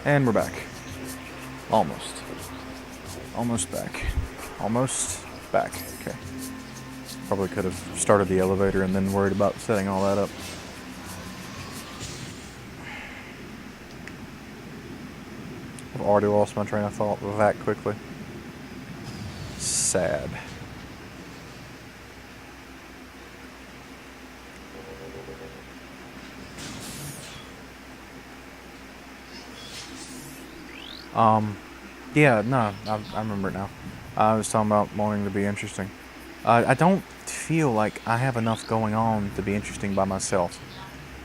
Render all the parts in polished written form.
And we're back. Almost. Almost back. Almost back. Okay. Probably could have started the elevator and then worried about setting all that up. I've already lost my train of thought that quickly. Sad. Yeah, no, I remember it now. I was talking about wanting to be interesting. I don't feel like I have enough going on to be interesting by myself.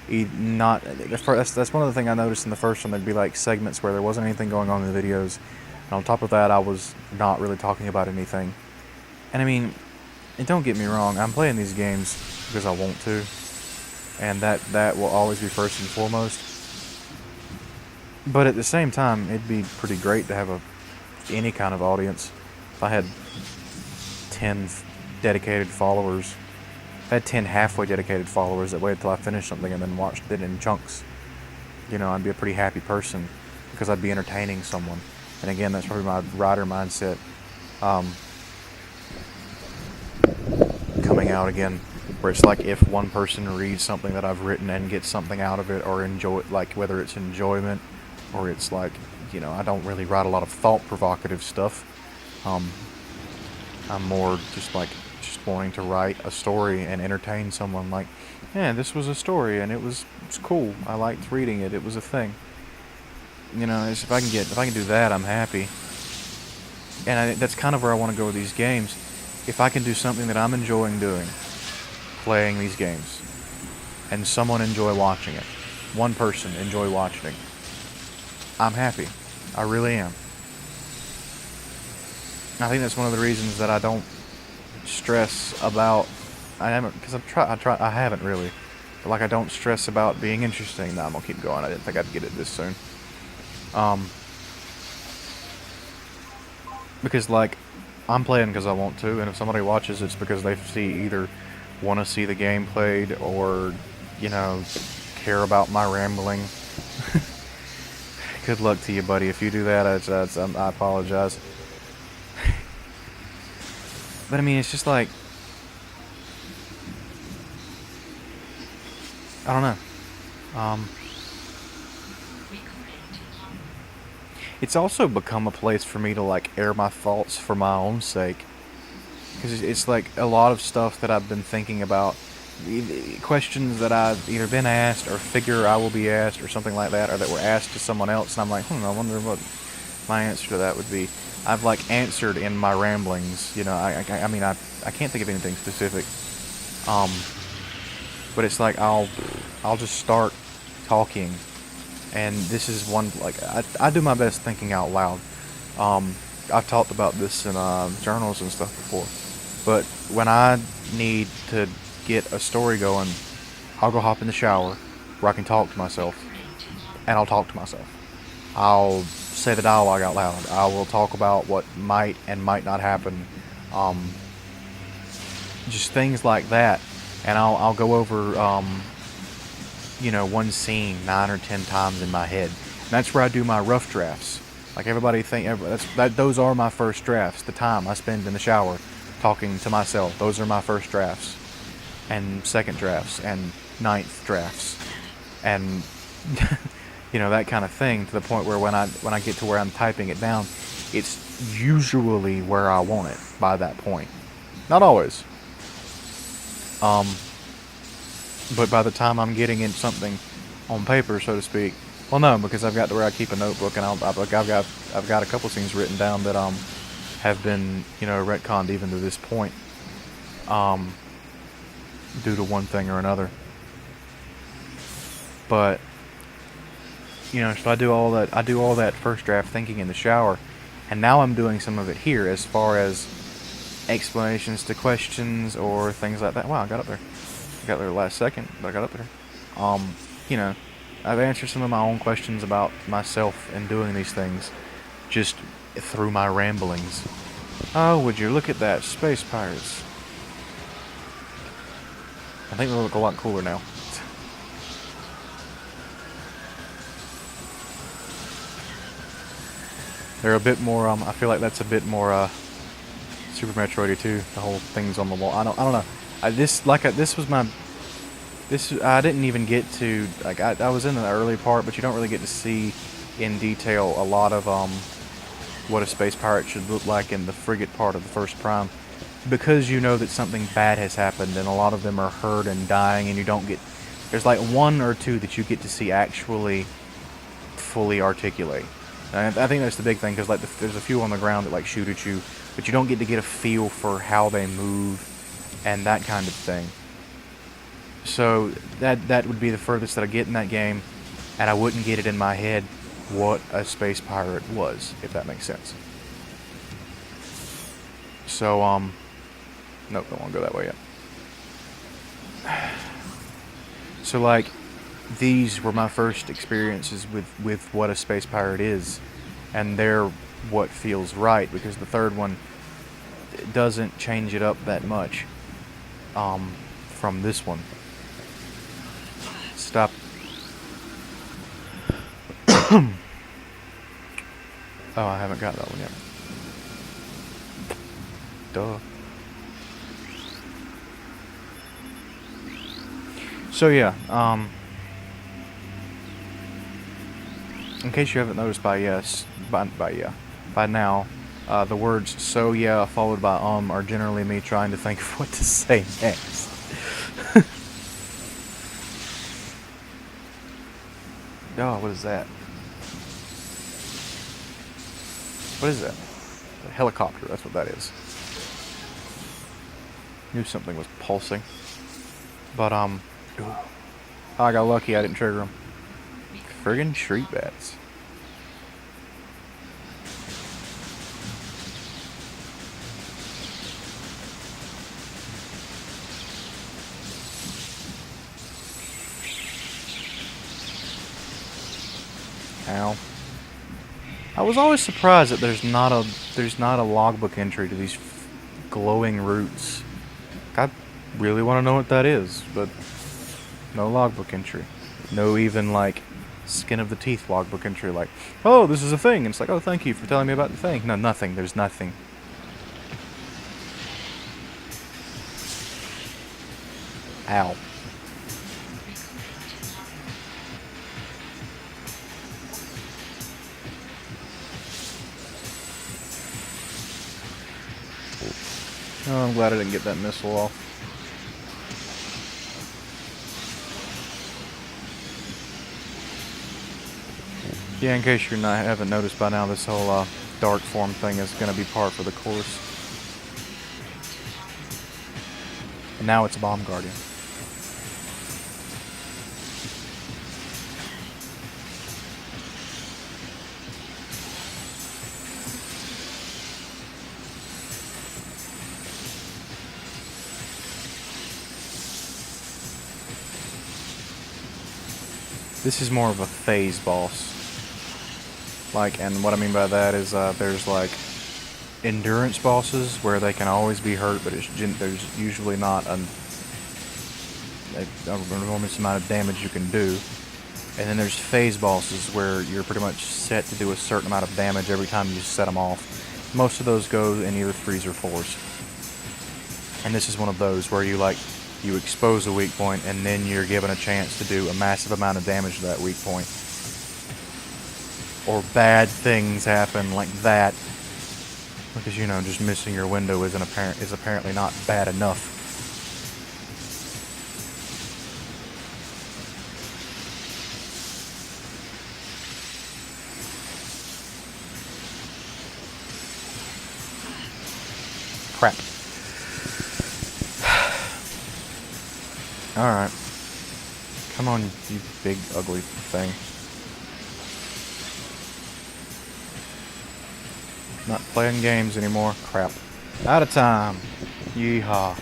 Not that's one of the things I noticed in the first one. There'd be like segments where there wasn't anything going on in the videos, and on top of that, I was not really talking about anything. And I mean, and don't get me wrong, I'm playing these games because I want to, and that will always be first and foremost. But at the same time, it'd be pretty great to have any kind of audience. If I had 10 dedicated followers, if I had 10 halfway dedicated followers that waited till I finished something and then watched it in chunks, I'd be a pretty happy person because I'd be entertaining someone. And again, that's probably my writer mindset coming out again, where it's like if one person reads something that I've written and gets something out of it or enjoy it, like whether it's enjoyment or it's like, I don't really write a lot of thought-provocative stuff. I'm more just wanting to write a story and entertain someone. Like, yeah, this was a story and it's cool. I liked reading it. It was a thing. If I can do that, I'm happy. And that's kind of where I want to go with these games. If I can do something that I'm enjoying doing, playing these games, and someone enjoy watching it, one person enjoy watching it, I'm happy. I really am. I think that's one of the reasons that I don't stress about. I haven't, because I haven't really. But like, I don't stress about being interesting. No, I'm gonna keep going. I didn't think I'd get it this soon. Because like, I'm playing because I want to, and if somebody watches, it's because they either want to see the game played or, care about my rambling. Good luck to you, buddy. If you do that, I apologize. But I mean, it's just like, I don't know. It's also become a place for me to like air my thoughts for my own sake. Because it's like a lot of stuff that I've been thinking about, questions that I've either been asked or figure I will be asked or something like that, or that were asked to someone else, and I'm like, I wonder what my answer to that would be. I've like answered in my ramblings, I can't think of anything specific, but it's like I'll just start talking, and this is one, like, I do my best thinking out loud. I've talked about this in journals and stuff before, but when I need to get a story going, I'll go hop in the shower where I can talk to myself, and I'll talk to myself. I'll say the dialogue out loud. I will talk about what might and might not happen, just things like that, and I'll go over one scene 9 or 10 times in my head. And that's where I do my rough drafts. Like, everybody those are my first drafts. The time I spend in the shower talking to myself, those are my first drafts, and second drafts, and ninth drafts, and that kind of thing, to the point where when I get to where I'm typing it down, it's usually where I want it by that point. Not always. But by the time I'm getting in something on paper, so to speak, well, no, because I've got to where I keep a notebook, and I've got a couple scenes written down that have been retconned even to this point, due to one thing or another. But so I do all that first draft thinking in the shower, and now I'm doing some of it here as far as explanations to questions or things like that. Wow, I got up there. I got there last second, but I got up there. I've answered some of my own questions about myself and doing these things just through my ramblings. Oh, would you look at that, space pirates. I think they look a lot cooler now. They're a bit more. I feel like that's a bit more Super Metroidy too. The whole thing's on the wall. I don't know. This was my. I didn't even get to like I was in the early part, but you don't really get to see in detail a lot of what a space pirate should look like in the frigate part of the first prime, because you know that something bad has happened and a lot of them are hurt and dying, and you don't get. There's like one or two that you get to see actually fully articulate. And I think that's the big thing, because like there's a few on the ground that like shoot at you, but you don't get to get a feel for how they move and that kind of thing. So that would be the furthest that I get in that game, and I wouldn't get it in my head what a space pirate was, if that makes sense. So nope, don't want to go that way yet. So like, these were my first experiences with what a space pirate is, and they're what feels right, because the third one doesn't change it up that much from this one. Stop. Oh, I haven't got that one yet. Duh. So yeah, in case you haven't noticed by now, the words "so yeah" followed by are generally me trying to think of what to say next. Oh, what is that? What is that? A helicopter, that's what that is. Knew something was pulsing. But, ooh. I got lucky, I didn't trigger them. Friggin' street bats. Ow. I was always surprised that there's not a logbook entry to these glowing roots. I really want to know what that is, but no logbook entry. No even like skin of the teeth logbook entry like, oh, this is a thing. And it's like, oh, thank you for telling me about the thing. No, nothing. There's nothing. Ow. Oh, I'm glad I didn't get that missile off. Yeah, in case you haven't noticed by now, this whole dark form thing is going to be par for the course. And now it's a bomb guardian. This is more of a phase boss. Like, and what I mean by that is there's like endurance bosses where they can always be hurt, but there's usually not an enormous amount of damage you can do. And then there's phase bosses where you're pretty much set to do a certain amount of damage every time you set them off. Most of those go in either 3s or 4s. And this is one of those where you expose a weak point, and then you're given a chance to do a massive amount of damage to that weak point. Or bad things happen like that, because just missing your window is apparently not bad enough. Crap. Alright. Come on, you big ugly thing. Not playing games anymore. Crap. Out of time. Yeehaw.